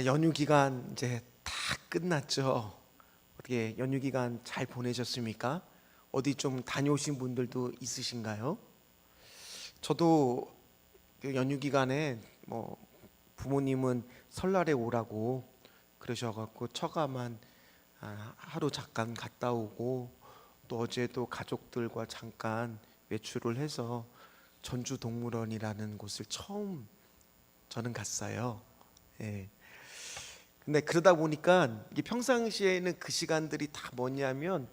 연휴 기간 이제 다 끝났죠. 어떻게 연휴 기간 잘 보내셨습니까? 어디 좀 다녀오신 분들도 있으신가요? 저도 그 연휴 기간에 부모님은 설날에 오라고 그러셔갖고 처가만 하루 잠깐 갔다 오고, 또 어제도 가족들과 잠깐 외출을 해서 전주 동물원이라는 곳을 처음 저는 갔어요. 예. 근데 그러다 보니까 이게 평상시에는 그 시간들이 다 뭐냐면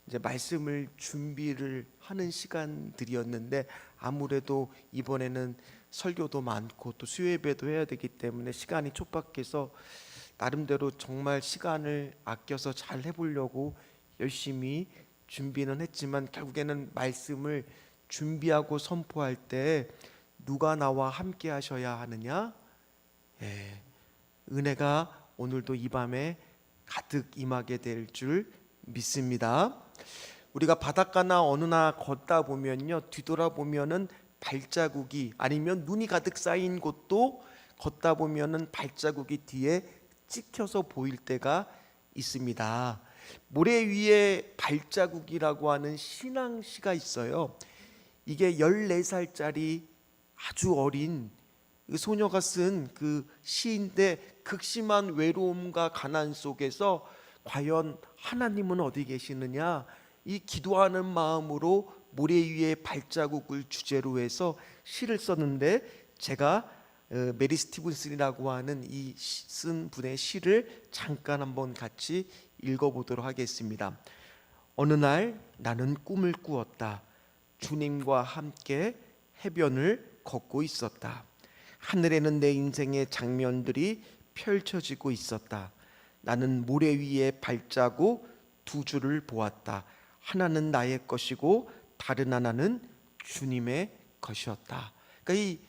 이제 말씀을 준비를 하는 시간들이었는데, 아무래도 이번에는 설교도 많고 또 수요예배도 해야 되기 때문에 시간이 촉박해서 나름대로 정말 시간을 아껴서 잘 해보려고 열심히 준비는 했지만, 결국에는 말씀을 준비하고 선포할 때 누가 나와 함께 하셔야 하느냐? 예, 은혜가 오늘도 이 밤에 가득 임하게 될 줄 믿습니다. 우리가 바닷가나 어느나 걷다 보면요, 뒤돌아보면은 발자국이, 아니면 눈이 가득 쌓인 곳도 걷다 보면은 발자국이 뒤에 찍혀서 보일 때가 있습니다. 모래 위에 발자국이라고 하는 신앙시가 있어요. 이게 14살짜리 아주 어린 그 소녀가 쓴 그 시인데, 극심한 외로움과 가난 속에서 과연 하나님은 어디 계시느냐, 이 기도하는 마음으로 모래 위에 발자국을 주제로 해서 시를 썼는데, 제가 메리 스티븐슨이라고 하는 이 쓴 분의 시를 잠깐 한번 같이 읽어보도록 하겠습니다. 어느 날 나는 꿈을 꾸었다. 주님과 함께 해변을 걷고 있었다. 하늘에는 내 인생의 장면들이 펼쳐지고 있었다. 나는 모래 위에 발자국 두 줄을 보았다. 하나는 나의 것이고 다른 하나는 주님의 것이었다. 그러니까 이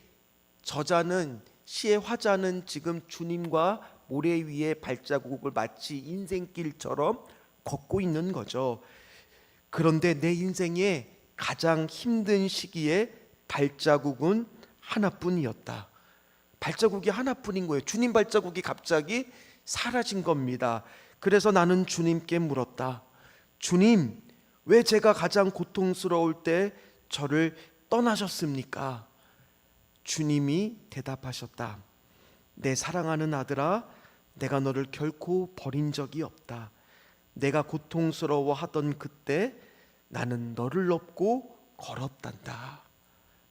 저자는, 시의 화자는 지금 주님과 모래 위에 발자국을 마치 인생길처럼 걷고 있는 거죠. 그런데 내 인생의 가장 힘든 시기에 발자국은 하나뿐이었다. 발자국이 하나뿐인 거예요. 주님 발자국이 갑자기 사라진 겁니다. 그래서 나는 주님께 물었다. 주님, 왜 제가 가장 고통스러울 때 저를 떠나셨습니까? 주님이 대답하셨다. 내 사랑하는 아들아, 내가 너를 결코 버린 적이 없다. 내가 고통스러워하던 그때 나는 너를 업고 걸었단다.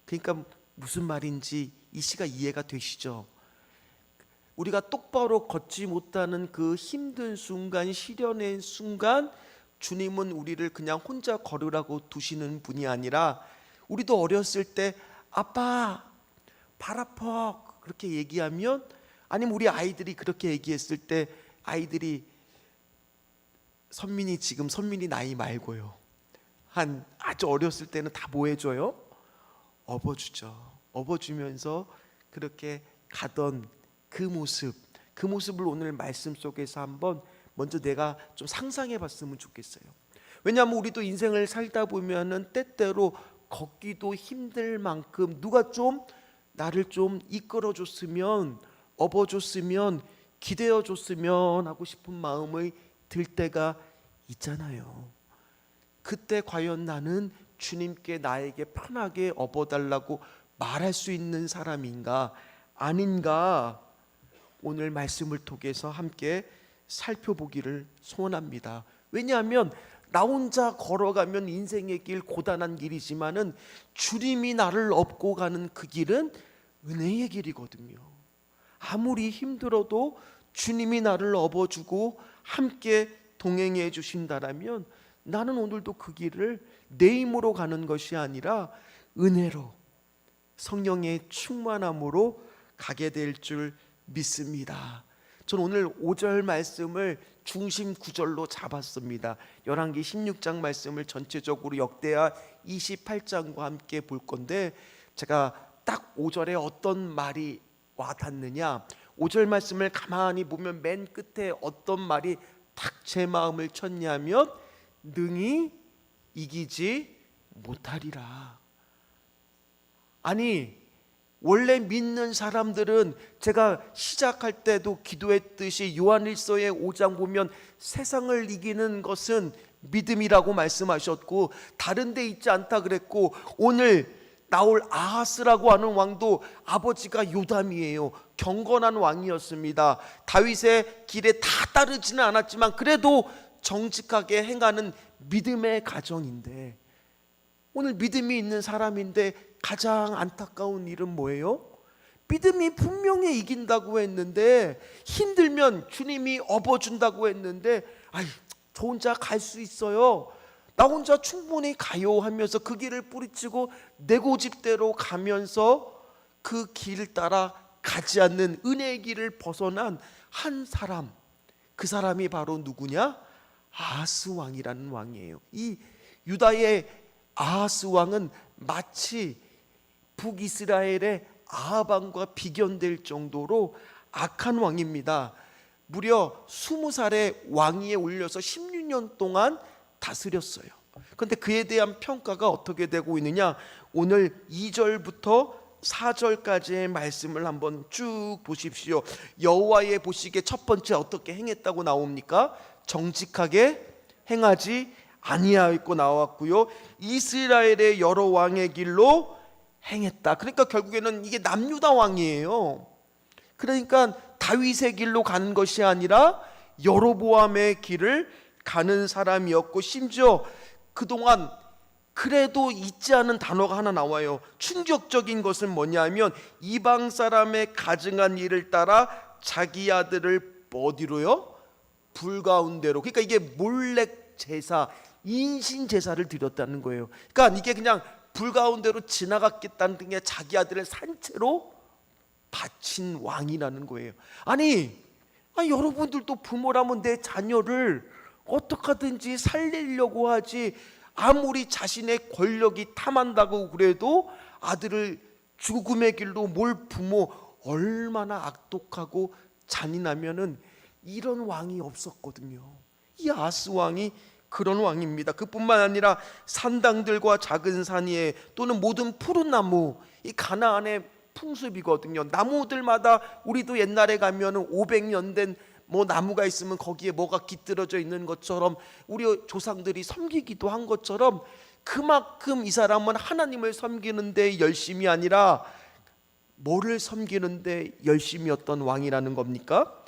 그러니까 무슨 말인지 이 시가 이해가 되시죠? 우리가 똑바로 걷지 못하는 그 힘든 순간, 시련의 순간, 주님은 우리를 그냥 혼자 걸으라고 두시는 분이 아니라, 우리도 어렸을 때 아빠 발 아파 그렇게 얘기하면, 아니면 우리 아이들이 그렇게 얘기했을 때, 아이들이 선민이 나이 말고요, 한 아주 어렸을 때는 다 뭐 해줘요? 업어주죠. 업어주면서 그렇게 가던 그 모습을 오늘 말씀 속에서 한번 먼저 내가 좀 상상해 봤으면 좋겠어요. 왜냐하면 우리도 인생을 살다 보면은 때때로 걷기도 힘들 만큼 누가 좀 나를 좀 이끌어 줬으면, 업어줬으면, 기대어 줬으면 하고 싶은 마음이 들 때가 있잖아요. 그때 과연 나는 주님께 나에게 편하게 업어달라고 말할 수 있는 사람인가 아닌가, 오늘 말씀을 통해서 함께 살펴보기를 소원합니다. 왜냐하면 나 혼자 걸어가면 인생의 길 고단한 길이지만은 주님이 나를 업고 가는 그 길은 은혜의 길이거든요. 아무리 힘들어도 주님이 나를 업어주고 함께 동행해 주신다라면, 나는 오늘도 그 길을 내 힘으로 가는 것이 아니라 은혜로, 성령의 충만함으로 가게 될 줄 믿습니다. 저는 오늘 5절 말씀을 중심 구절로 잡았습니다. 열왕기 16장 말씀을 전체적으로 역대하 28장과 함께 볼 건데, 제가 딱 5절에 어떤 말이 와닿느냐, 5절 말씀을 가만히 보면 맨 끝에 어떤 말이 딱 제 마음을 쳤냐면, 능히 이기지 못하리라. 아니, 원래 믿는 사람들은 제가 시작할 때도 기도했듯이 요한일서의 5장 보면 세상을 이기는 것은 믿음이라고 말씀하셨고 다른 데 있지 않다 그랬고, 오늘 나올 아하스라고 하는 왕도 아버지가 요담이에요. 경건한 왕이었습니다. 다윗의 길에 다 따르지는 않았지만 그래도 정직하게 행하는 믿음의 가정인데, 오늘 믿음이 있는 사람인데 가장 안타까운 일은 뭐예요? 믿음이 분명히 이긴다고 했는데, 힘들면 주님이 업어준다고 했는데, 저 혼자 갈 수 있어요, 나 혼자 충분히 가요 하면서 그 길을 뿌리치고 내 고집대로 가면서 그 길 따라 가지 않는 은혜의 길을 벗어난 한 사람, 그 사람이 바로 누구냐? 아하스 왕이라는 왕이에요. 이 유다의 아하스 왕은 마치 북이스라엘의 아합 왕과 비견될 정도로 악한 왕입니다. 무려 20살에 왕위에 올려서 16년 동안 다스렸어요. 그런데 그에 대한 평가가 어떻게 되고 있느냐? 오늘 2절부터 4절까지의 말씀을 한번 쭉 보십시오. 여호와의 보시기에 첫 번째 어떻게 행했다고 나옵니까? 정직하게 행하지 아니하였고 나왔고요. 이스라엘의 여러 왕의 길로 행했다. 그러니까 결국에는 이게 남유다 왕이에요. 그러니까 다윗의 길로 가는 것이 아니라 여로보암의 길을 가는 사람이었고, 심지어 그동안 그래도 잊지 않은 단어가 하나 나와요. 충격적인 것은 뭐냐면 이방 사람의 가증한 일을 따라 자기 아들을 어디로요? 불 가운데로. 그러니까 이게 몰래 제사, 인신 제사를 드렸다는 거예요. 그러니까 이게 그냥 불 가운데로 지나갔겠다는 게 자기 아들을 산채로 바친 왕이라는 거예요. 아니 여러분들도 부모라면 내 자녀를 어떻게 하든지 살리려고 하지, 아무리 자신의 권력이 탐한다고 그래도 아들을 죽음의 길로 몰 부모, 얼마나 악독하고 잔인하면은 이런 왕이 없었거든요. 이 아하스 왕이 그런 왕입니다. 그뿐만 아니라 산당들과 작은 산 위에 또는 모든 푸른 나무, 이 가나안의 풍습이거든요. 나무들마다 우리도 옛날에 가면은 500년 된 나무가 있으면 거기에 뭐가 깃들어져 있는 것처럼, 우리 조상들이 섬기기도 한 것처럼, 그만큼 이 사람은 하나님을 섬기는데 열심이 아니라 뭐를 섬기는데 열심이었던 왕이라는 겁니까?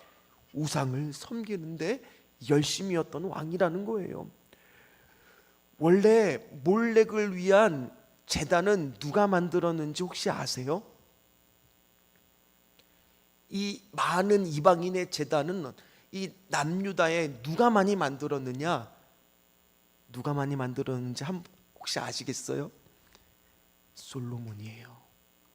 우상을 섬기는데 열심이었던 왕이라는 거예요. 원래 몰렉을 위한 제단은 누가 만들었는지 혹시 아세요? 이 많은 이방인의 제단은 이 남유다에 누가 많이 만들었느냐? 누가 많이 만들었는지 혹시 아시겠어요? 솔로몬이에요.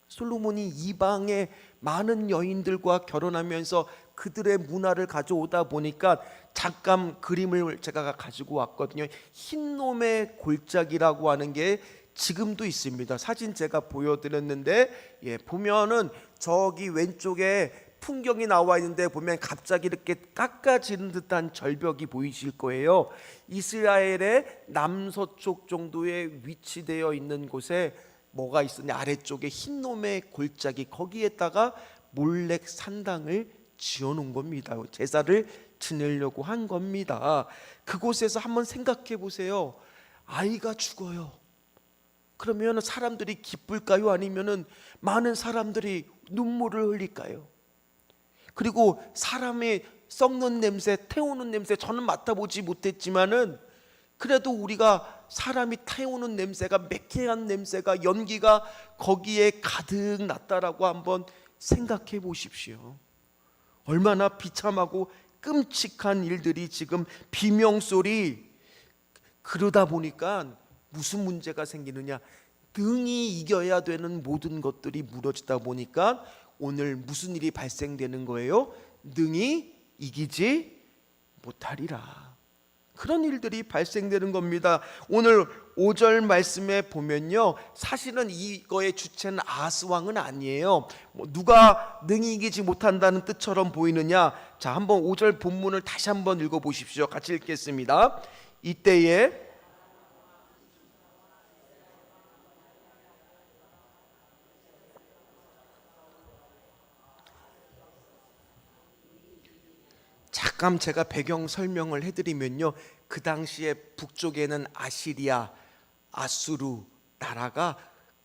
솔로몬이 이방의 많은 여인들과 결혼하면서 그들의 문화를 가져오다 보니까 잠깐 그림을 제가 가지고 왔거든요. 흰놈의 골짜기라고 하는 게 지금도 있습니다. 사진 제가 보여드렸는데, 보면은 저기 왼쪽에 풍경이 나와 있는데 보면 갑자기 이렇게 깎아지는 듯한 절벽이 보이실 거예요. 이스라엘의 남서쪽 정도에 위치되어 있는 곳에 뭐가 있었냐? 아래쪽에 흰놈의 골짜기, 거기에다가 몰렉 산당을 지어놓은 겁니다. 제사를 지내려고 한 겁니다. 그곳에서 한번 생각해 보세요. 아이가 죽어요. 그러면 사람들이 기쁠까요? 아니면은 많은 사람들이 눈물을 흘릴까요? 그리고 사람의 썩는 냄새, 태우는 냄새, 저는 맡아보지 못했지만은 그래도 우리가 사람이 태우는 냄새가, 매캐한 냄새가, 연기가 거기에 가득 났다라고 한번 생각해 보십시오. 얼마나 비참하고 끔찍한 일들이 지금 비명소리. 그러다 보니까 무슨 문제가 생기느냐? 등이 이겨야 되는 모든 것들이 무너지다 보니까 오늘 무슨 일이 발생되는 거예요? 능히 이기지 못하리라. 그런 일들이 발생되는 겁니다. 오늘 5절 말씀에 보면요, 사실은 이거의 주체는 아하스 왕은 아니에요. 누가 능히 이기지 못한다는 뜻처럼 보이느냐? 자, 한번 5절 본문을 다시 한번 읽어보십시오. 같이 읽겠습니다. 이때에 잠깐 제가 배경 설명을 해드리면요, 그 당시에 북쪽에는 아시리아, 아수르 나라가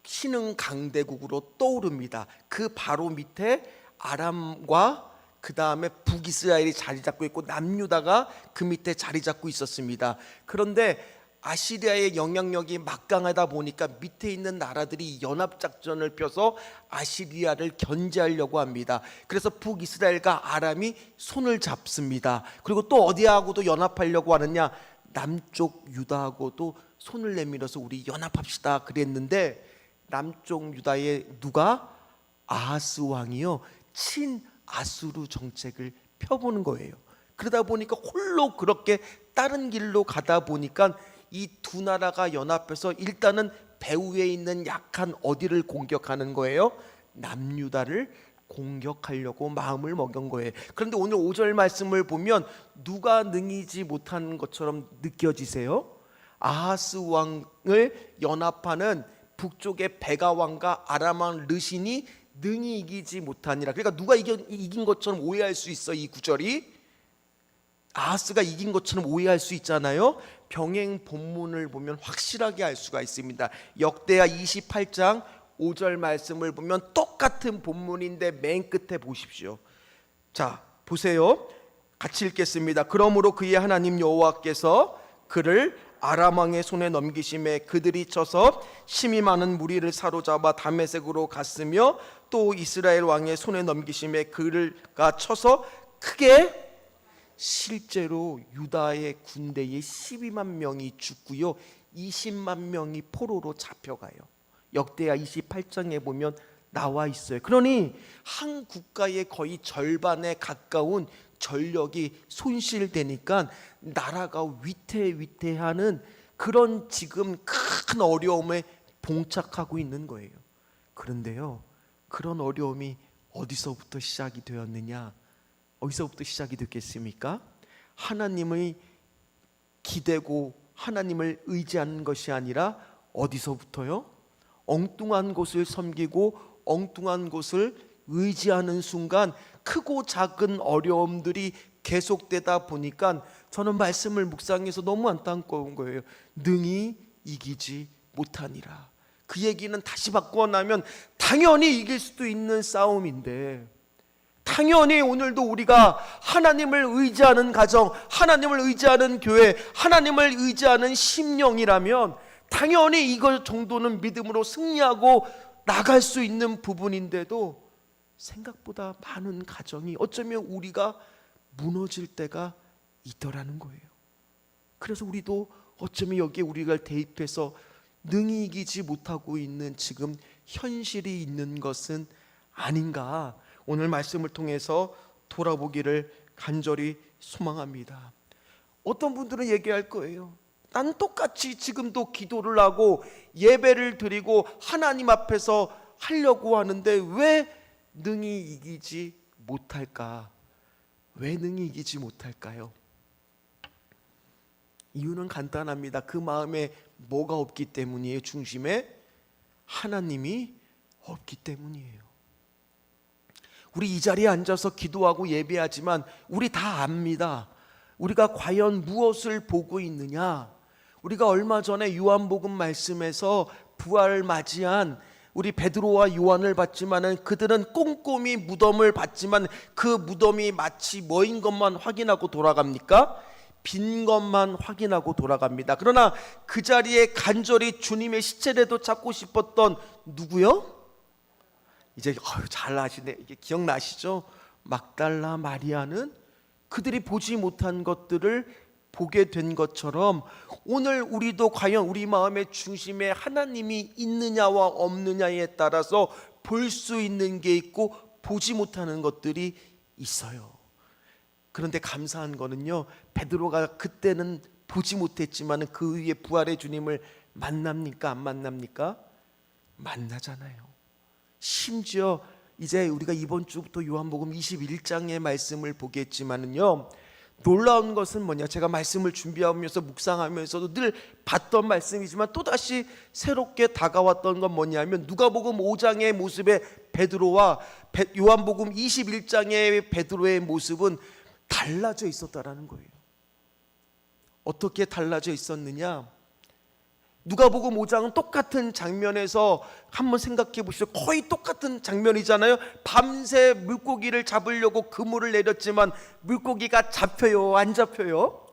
신흥 강대국으로 떠오릅니다. 그 바로 밑에 아람과 그 다음에 북이스라엘이 자리 잡고 있고 남유다가 그 밑에 자리 잡고 있었습니다. 그런데 아시리아의 영향력이 막강하다 보니까 밑에 있는 나라들이 연합작전을 펴서 아시리아를 견제하려고 합니다. 그래서 북이스라엘과 아람이 손을 잡습니다. 그리고 또 어디하고도 연합하려고 하느냐, 남쪽 유다하고도 손을 내밀어서 우리 연합합시다 그랬는데, 남쪽 유다의 누가? 아하스 왕이요, 친아수르 정책을 펴보는 거예요. 그러다 보니까 홀로 그렇게 다른 길로 가다 보니까 이 두 나라가 연합해서 일단은 배후에 있는 약한 어디를 공격하는 거예요? 남유다를 공격하려고 마음을 먹은 거예요. 그런데 오늘 5절 말씀을 보면 누가 능이지 못한 것처럼 느껴지세요? 아하스 왕을 연합하는 북쪽의 베가 왕과 아람 왕 르신이 능히 이기지 못하니라. 그러니까 누가 이긴 것처럼 오해할 수 있어. 이 구절이 아하스가 이긴 것처럼 오해할 수 있잖아요. 병행 본문을 보면 확실하게 알 수가 있습니다. 역대하 28장 5절 말씀을 보면 똑같은 본문인데 맨 끝에 보십시오. 자, 보세요. 같이 읽겠습니다. 그러므로 그의 하나님 여호와께서 그를 아람 왕의 손에 넘기심에 그들이 쳐서 심히 많은 무리를 사로잡아 다메섹으로 갔으며, 또 이스라엘 왕의 손에 넘기심에 그가 쳐서 크게, 실제로 유다의 군대에 12만 명이 죽고요, 20만 명이 포로로 잡혀가요. 역대하 28장에 보면 나와 있어요. 그러니 한 국가의 거의 절반에 가까운 전력이 손실되니까 나라가 위태위태하는 그런 지금 큰 어려움에 봉착하고 있는 거예요. 그런데요, 그런 어려움이 어디서부터 시작이 되었느냐? 어디서부터 시작이 됐겠습니까? 하나님의 기대고 하나님을 의지하는 것이 아니라 어디서부터요? 엉뚱한 곳을 섬기고 엉뚱한 곳을 의지하는 순간 크고 작은 어려움들이 계속되다 보니까 저는 말씀을 묵상해서 너무 안타까운 거예요. 능히 이기지 못하니라. 그 얘기는 다시 바꾸어 나면 당연히 이길 수도 있는 싸움인데, 당연히 오늘도 우리가 하나님을 의지하는 가정, 하나님을 의지하는 교회, 하나님을 의지하는 심령이라면 당연히 이것 정도는 믿음으로 승리하고 나갈 수 있는 부분인데도 생각보다 많은 가정이 어쩌면 우리가 무너질 때가 있더라는 거예요. 그래서 우리도 어쩌면 여기에 우리가 대입해서 능히 이기지 못하고 있는 지금 현실이 있는 것은 아닌가, 오늘 말씀을 통해서 돌아보기를 간절히 소망합니다. 어떤 분들은 얘기할 거예요. 난 똑같이 지금도 기도를 하고 예배를 드리고 하나님 앞에서 하려고 하는데 왜 능히 이기지 못할까? 왜 능히 이기지 못할까요? 이유는 간단합니다. 그 마음에 뭐가 없기 때문이에요? 중심에 하나님이 없기 때문이에요. 우리 이 자리에 앉아서 기도하고 예배하지만 우리 다 압니다. 우리가 과연 무엇을 보고 있느냐? 우리가 얼마 전에 요한복음 말씀에서 부활을 맞이한 우리 베드로와 요한을 봤지만은 그들은 꼼꼼히 무덤을 봤지만 그 무덤이 마치 뭐인 것만 확인하고 돌아갑니까? 빈 것만 확인하고 돌아갑니다. 그러나 그 자리에 간절히 주님의 시체라도 찾고 싶었던 누구요? 이제 잘 아시네. 이게 기억나시죠? 막달라 마리아는 그들이 보지 못한 것들을 보게 된 것처럼 오늘 우리도 과연 우리 마음의 중심에 하나님이 있느냐와 없느냐에 따라서 볼 수 있는 게 있고 보지 못하는 것들이 있어요. 그런데 감사한 거는요, 베드로가 그때는 보지 못했지만 그 위에 부활의 주님을 만납니까? 안 만납니까? 만나잖아요. 심지어 이제 우리가 이번 주부터 요한복음 21장의 말씀을 보겠지만은요, 놀라운 것은 뭐냐, 제가 말씀을 준비하면서 묵상하면서도 늘 봤던 말씀이지만 또다시 새롭게 다가왔던 건 뭐냐면 누가복음 5장의 모습의 베드로와 요한복음 21장의 베드로의 모습은 달라져 있었다라는 거예요. 어떻게 달라져 있었느냐? 누가복음 5장은 똑같은 장면에서 한번 생각해 보시죠. 거의 똑같은 장면이잖아요. 밤새 물고기를 잡으려고 그물을 내렸지만 물고기가 잡혀요? 안 잡혀요?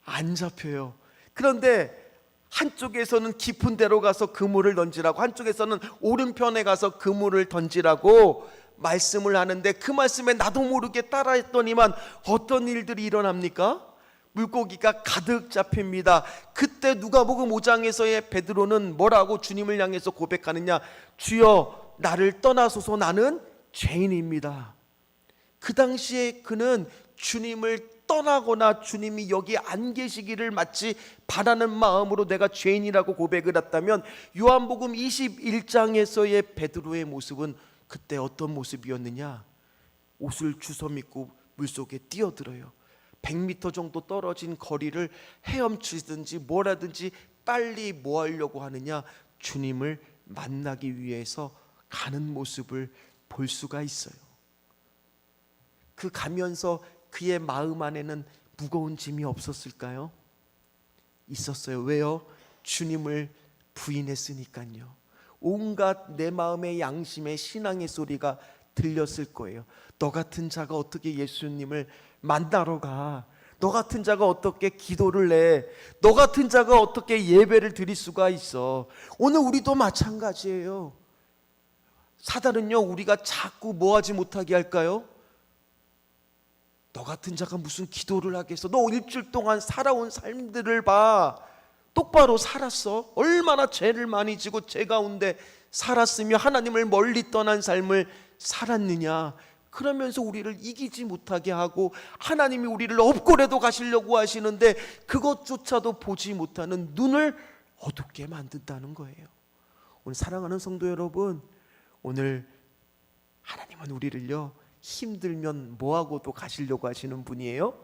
안 잡혀요. 그런데 한쪽에서는 깊은 데로 가서 그물을 던지라고, 한쪽에서는 오른편에 가서 그물을 던지라고 말씀을 하는데, 그 말씀에 나도 모르게 따라했더니만 어떤 일들이 일어납니까? 물고기가 가득 잡힙니다. 그때 누가복음 5장에서의 베드로는 뭐라고 주님을 향해서 고백하느냐? 주여, 나를 떠나소서, 나는 죄인입니다. 그 당시에 그는 주님을 떠나거나 주님이 여기 안 계시기를 마치 바라는 마음으로 내가 죄인이라고 고백을 했다면, 요한복음 21장에서의 베드로의 모습은 그때 어떤 모습이었느냐? 옷을 주섬입고 물속에 뛰어들어요. 100m 정도 떨어진 거리를 헤엄치든지 뭐라든지 빨리 뭐 하려고 하느냐? 주님을 만나기 위해서 가는 모습을 볼 수가 있어요. 그 가면서 그의 마음 안에는 무거운 짐이 없었을까요? 있었어요. 왜요? 주님을 부인했으니까요. 온갖 내 마음의 양심의 신앙의 소리가 들렸을 거예요. 너 같은 자가 어떻게 예수님을 만나러 가? 너 같은 자가 어떻게 기도를 해? 너 같은 자가 어떻게 예배를 드릴 수가 있어? 오늘 우리도 마찬가지예요. 사단은요, 우리가 자꾸 뭐하지 못하게 할까요? 너 같은 자가 무슨 기도를 하겠어? 너 일주일 동안 살아온 삶들을 봐. 똑바로 살았어? 얼마나 죄를 많이 지고 죄 가운데 살았으며 하나님을 멀리 떠난 삶을 살았느냐? 그러면서 우리를 이기지 못하게 하고, 하나님이 우리를 업고라도 가시려고 하시는데 그것조차도 보지 못하는 눈을 어둡게 만든다는 거예요. 오늘 사랑하는 성도 여러분, 오늘 하나님은 우리를요, 힘들면 뭐하고도 가시려고 하시는 분이에요?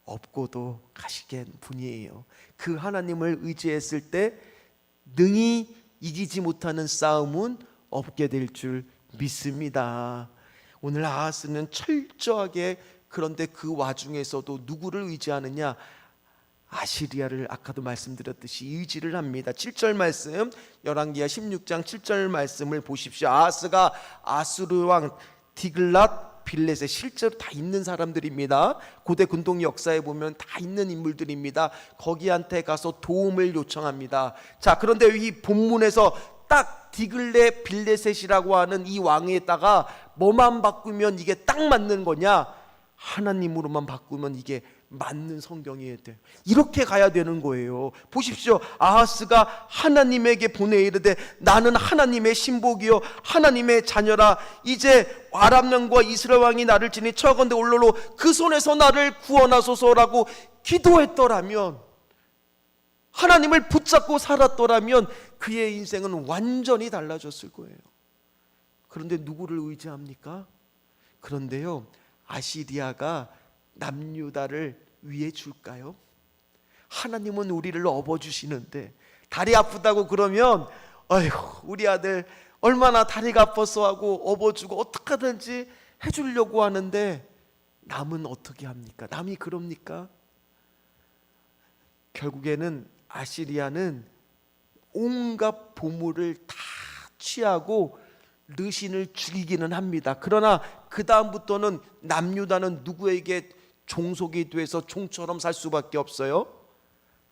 업고도 가시게 분이에요. 그 하나님을 의지했을 때 능히 이기지 못하는 싸움은 없게 될 줄 믿습니다. 오늘 아하스는 철저하게, 그런데 그 와중에서도 누구를 의지하느냐? 아시리아를 아까도 말씀드렸듯이 의지를 합니다. 7절 말씀, 열왕기하 16장 7절 말씀을 보십시오. 아하스가 아수르 왕 디글랏 빌렛에 실제로 다 있는 사람들입니다. 고대 군동 역사에 보면 다 있는 인물들입니다. 거기한테 가서 도움을 요청합니다. 자, 그런데 이 본문에서 딱 디글렛 빌레셋이라고 하는 이 왕에다가 뭐만 바꾸면 이게 딱 맞는 거냐? 하나님으로만 바꾸면 이게 맞는 성경이어야 돼. 이렇게 가야 되는 거예요. 보십시오. 아하스가 하나님에게 보내 이르되 나는 하나님의 신복이요 하나님의 자녀라. 이제 아람 왕과 이스라엘 왕이 나를 지니 처건대 올로로 그 손에서 나를 구원하소서라고 기도했더라면, 하나님을 붙잡고 살았더라면 그의 인생은 완전히 달라졌을 거예요. 그런데 누구를 의지합니까? 그런데요, 아시리아가 남유다를 위해 줄까요? 하나님은 우리를 업어주시는데, 다리 아프다고 그러면 아이고 우리 아들 얼마나 다리가 아파서 하고 업어주고 어떻게 하든지 해주려고 하는데, 남은 어떻게 합니까? 남이 그럽니까? 결국에는 아시리아는 온갖 보물을 다 취하고 르신을 죽이기는 합니다. 그러나 그 다음부터는 남유다는 누구에게 종속이 돼서 종처럼 살 수밖에 없어요?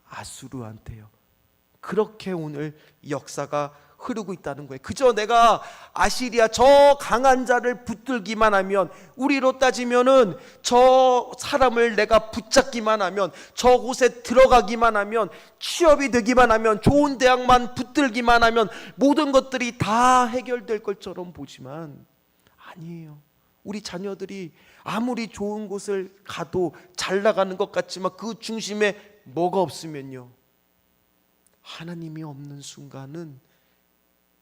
아수르한테요. 그렇게 오늘 역사가 흐르고 있다는 거예요. 그저 내가 아시리아 저 강한 자를 붙들기만 하면, 우리로 따지면은 저 사람을 내가 붙잡기만 하면, 저곳에 들어가기만 하면, 취업이 되기만 하면, 좋은 대학만 붙들기만 하면 모든 것들이 다 해결될 것처럼 보지만 아니에요. 우리 자녀들이 아무리 좋은 곳을 가도 잘 나가는 것 같지만 그 중심에 뭐가 없으면요, 하나님이 없는 순간은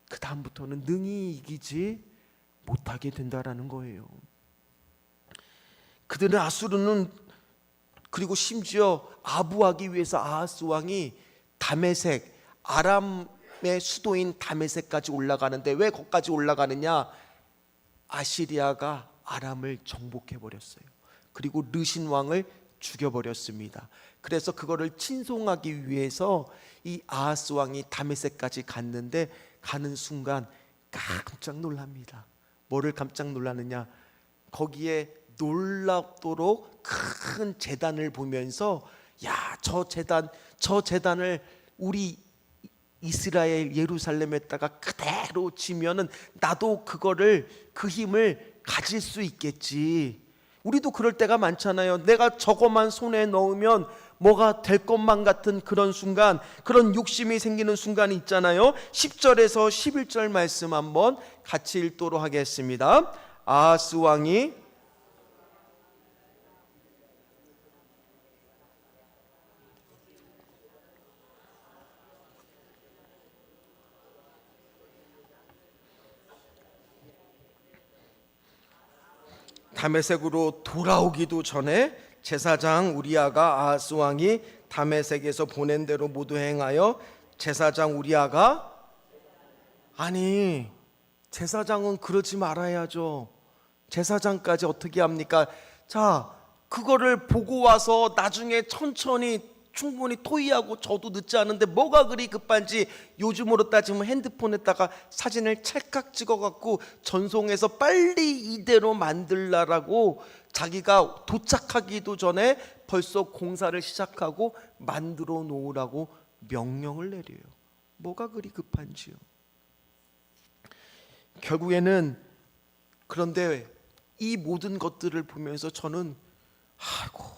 그 다음부터는 능히 이기지 못하게 된다라는 거예요. 그들은 아수르는, 그리고 심지어 아부하기 위해서 아하스 왕이 다메섹, 아람의 수도인 다메섹까지 올라가는데, 왜 거기까지 올라가느냐? 아시리아가 아람을 정복해 버렸어요. 그리고 르신 왕을 죽여버렸습니다. 그래서 그거를 친송하기 위해서 이 아하스 왕이 다메섹까지 갔는데 가는 순간 깜짝 놀랍니다. 뭐를 깜짝 놀라느냐? 거기에 놀랍도록 큰 제단을 보면서 야, 저 제단을 우리 이스라엘 예루살렘에다가 그대로 지면은 나도 그 힘을 가질 수 있겠지. 우리도 그럴 때가 많잖아요. 내가 저거만 손에 넣으면 뭐가 될 것만 같은 그런 순간, 그런 욕심이 생기는 순간이 있잖아요. 10절에서 11절 말씀 한번 같이 읽도록 하겠습니다. 아하스 왕이 다메섹으로 돌아오기도 전에 제사장 우리아가 아하스 왕이 다메섹에서 보낸 대로 모두 행하여 제사장 우리아가 아니 제사장은 그러지 말아야죠. 제사장까지 어떻게 합니까? 자, 그거를 보고 와서 나중에 천천히 충분히 토의하고 저도 늦지 않은데 뭐가 그리 급한지 요즘으로 따지면 핸드폰에다가 사진을 찰칵 찍어갖고 전송해서 빨리 이대로 만들라라고 자기가 도착하기도 전에 벌써 공사를 시작하고 만들어 놓으라고 명령을 내려요. 뭐가 그리 급한지요. 결국에는 그런데 이 모든 것들을 보면서 저는 아이고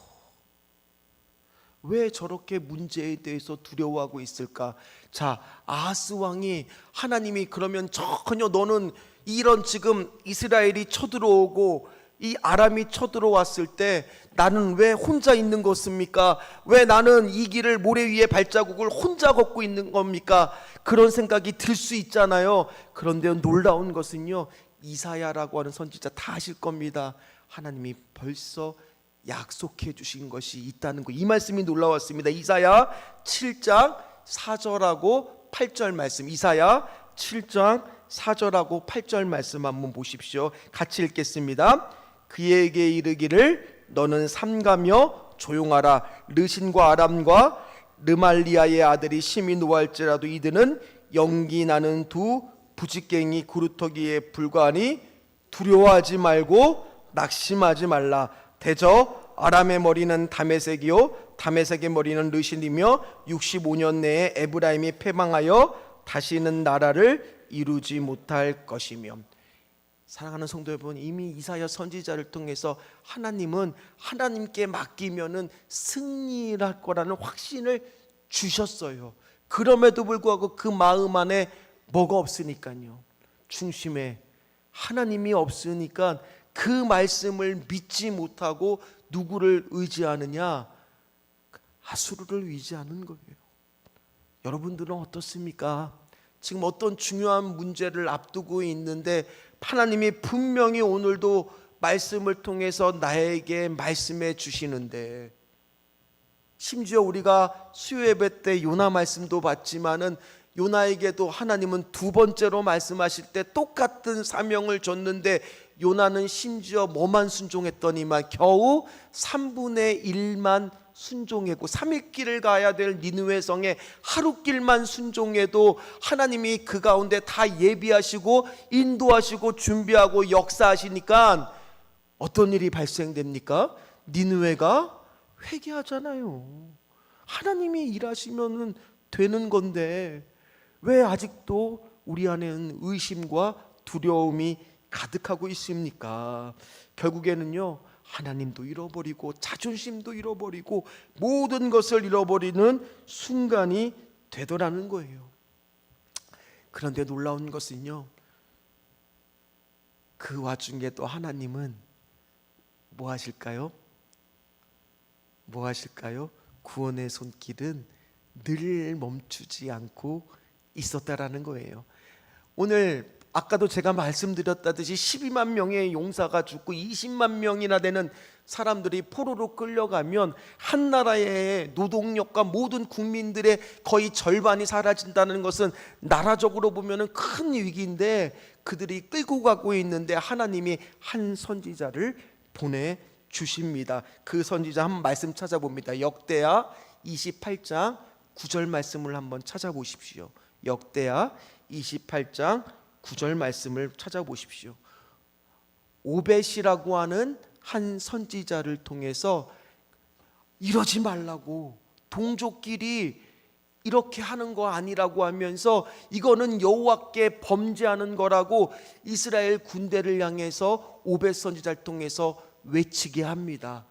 왜 저렇게 문제에 대해서 두려워하고 있을까? 자, 아하스 왕이 하나님이 그러면 전혀 너는 이런 지금 이스라엘이 쳐들어오고 이 아람이 쳐들어왔을 때 나는 왜 혼자 있는 것입니까? 왜 나는 이 길을 모래 위에 발자국을 혼자 걷고 있는 겁니까? 그런 생각이 들 수 있잖아요. 그런데 놀라운 것은요, 이사야라고 하는 선지자 다 아실 겁니다. 하나님이 벌써 약속해 주신 것이 있다는 거, 이 말씀이 놀라웠습니다. 이사야 7장 4절하고 8절 말씀, 이사야 7장 4절하고 8절 말씀 한번 보십시오. 같이 읽겠습니다. 그에게 이르기를 너는 삼가며 조용하라. 르신과 아람과 르말리아의 아들이 심히 노할지라도 이들은 연기 나는 두 부직갱이 구루터기에 불과하니 두려워하지 말고 낙심하지 말라. 대저 아람의 머리는 다메섹이요 다메섹의 머리는 르신이며 65년 내에 에브라임이 패망하여 다시는 나라를 이루지 못할 것이며. 사랑하는 성도 여러분, 이미 이사야 선지자를 통해서 하나님은 하나님께 맡기면은 승리할 거라는 확신을 주셨어요. 그럼에도 불구하고 그 마음 안에 뭐가 없으니까요, 중심에 하나님이 없으니까 그 말씀을 믿지 못하고 누구를 의지하느냐? 하수르를 의지하는 거예요. 여러분들은 어떻습니까? 지금 어떤 중요한 문제를 앞두고 있는데 하나님이 분명히 오늘도 말씀을 통해서 나에게 말씀해 주시는데, 심지어 우리가 수요 예배 때 요나 말씀도 봤지만은 요나에게도 하나님은 두 번째로 말씀하실 때 똑같은 사명을 줬는데 요나는 심지어 뭐만 순종했더니만 겨우 3분의 1만 순종했고 3일 길을 가야 될 니느웨 성에 하루 길만 순종해도 하나님이 그 가운데 다 예비하시고 인도하시고 준비하고 역사하시니까 어떤 일이 발생됩니까? 니느웨가 회개하잖아요. 하나님이 일하시면 되는 건데 왜 아직도 우리 안에는 의심과 두려움이 가득하고 있습니까? 결국에는요, 하나님도 잃어버리고 자존심도 잃어버리고 모든 것을 잃어버리는 순간이 되더라는 거예요. 그런데 놀라운 것은요, 그 와중에도 하나님은 뭐 하실까요? 뭐 하실까요? 구원의 손길은 늘 멈추지 않고 있었다라는 거예요. 오늘 아까도 제가 말씀드렸다듯이 12만 명의 용사가 죽고 20만 명이나 되는 사람들이 포로로 끌려가면 한 나라의 노동력과 모든 국민들의 거의 절반이 사라진다는 것은 나라적으로 보면 큰 위기인데 그들이 끌고 가고 있는데 하나님이 한 선지자를 보내 주십니다. 그 선지자 한번 말씀 찾아봅니다. 역대하 28장 9절 말씀을 한번 찾아보십시오. 역대하 28장 9절 말씀을 찾아보십시오. 오벳이라고 하는 한 선지자를 통해서 이러지 말라고, 동족끼리 이렇게 하는 거 아니라고 하면서 이거는 여호와께 범죄하는 거라고 이스라엘 군대를 향해서 오벳 선지자를 통해서 외치게 합니다.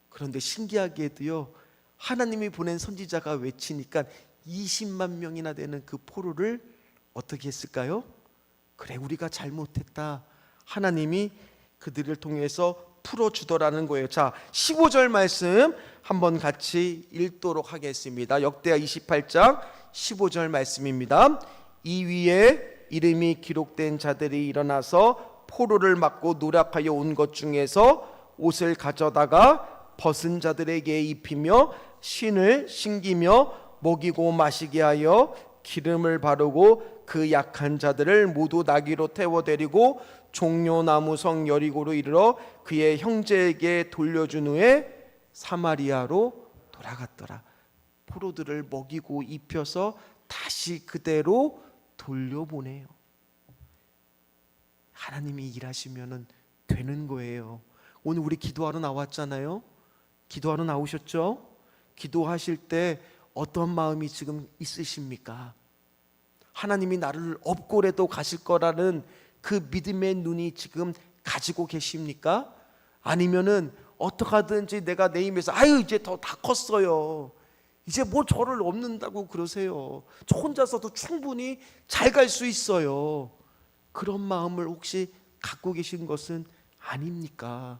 그런데 신기하게도요, 하나님이 보낸 선지자가 외치니까 20만 명이나 되는 그 포로를 어떻게 했을까요? 그래, 우리가 잘못했다. 하나님이 그들을 통해서 풀어주더라는 거예요. 자, 15절 말씀 한번 같이 읽도록 하겠습니다. 역대하 28장 15절 말씀입니다. 이 위에 이름이 기록된 자들이 일어나서 포로를 맞고 노력하여 온 것 중에서 옷을 가져다가 벗은 자들에게 입히며 신을 신기며 먹이고 마시게 하여 기름을 바르고 그 약한 자들을 모두 나귀로 태워 데리고 종려나무 성 여리고로 이르러 그의 형제에게 돌려준 후에 사마리아로 돌아갔더라. 포로들을 먹이고 입혀서 다시 그대로 돌려보내요. 하나님이 일하시면 되는 거예요. 오늘 우리 기도하러 나왔잖아요. 기도하러 나오셨죠? 기도하실 때 어떤 마음이 지금 있으십니까? 하나님이 나를 업고래도 가실 거라는 그 믿음의 눈이 지금 가지고 계십니까? 아니면은 어떡하든지 내가 내 힘에서 아유 이제 다 컸어요, 이제 뭐 저를 업는다고 그러세요, 저 혼자서도 충분히 잘 갈 수 있어요, 그런 마음을 혹시 갖고 계신 것은 아닙니까?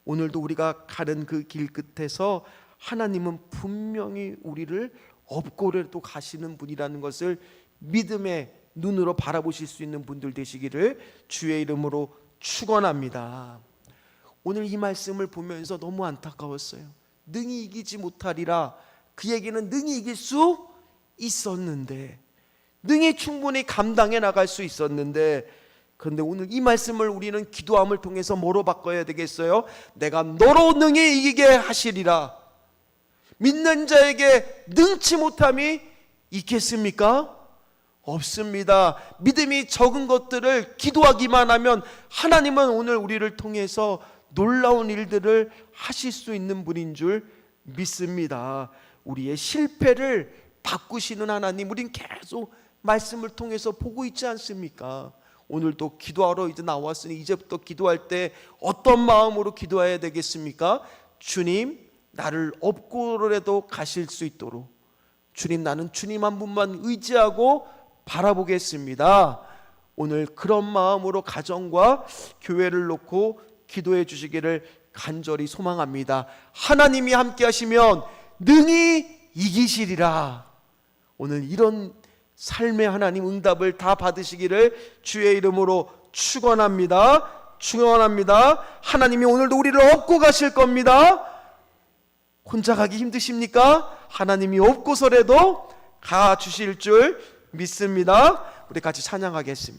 오늘도 우리가 가는 그 길 끝에서 하나님은 분명히 우리를 업고래도 가시는 분이라는 것을 믿음의 눈으로 바라보실 수 있는 분들 되시기를 주의 이름으로 축원합니다. 오늘 이 말씀을 보면서 너무 안타까웠어요. 능히 이기지 못하리라. 그 얘기는 능히 이길 수 있었는데, 능히 충분히 감당해 나갈 수 있었는데, 그런데 오늘 이 말씀을 우리는 기도함을 통해서 뭐로 바꿔야 되겠어요? 내가 너로 능히 이기게 하시리라. 믿는 자에게 능치 못함이 있겠습니까? 없습니다. 믿음이 적은 것들을 기도하기만 하면 하나님은 오늘 우리를 통해서 놀라운 일들을 하실 수 있는 분인 줄 믿습니다. 우리의 실패를 바꾸시는 하나님, 우린 계속 말씀을 통해서 보고 있지 않습니까? 오늘도 기도하러 이제 나왔으니 이제부터 기도할 때 어떤 마음으로 기도해야 되겠습니까? 주님, 나를 업고라도 가실 수 있도록, 주님, 나는 주님 한 분만 의지하고 바라보겠습니다. 오늘 그런 마음으로 가정과 교회를 놓고 기도해 주시기를 간절히 소망합니다. 하나님이 함께 하시면 능히 이기시리라. 오늘 이런 삶의 하나님 응답을 다 받으시기를 주의 이름으로 축원합니다. 축원합니다. 하나님이 오늘도 우리를 업고 가실 겁니다. 혼자 가기 힘드십니까? 하나님이 업고서라도 가 주실 줄 믿습니다. 우리 같이 찬양하겠습니다.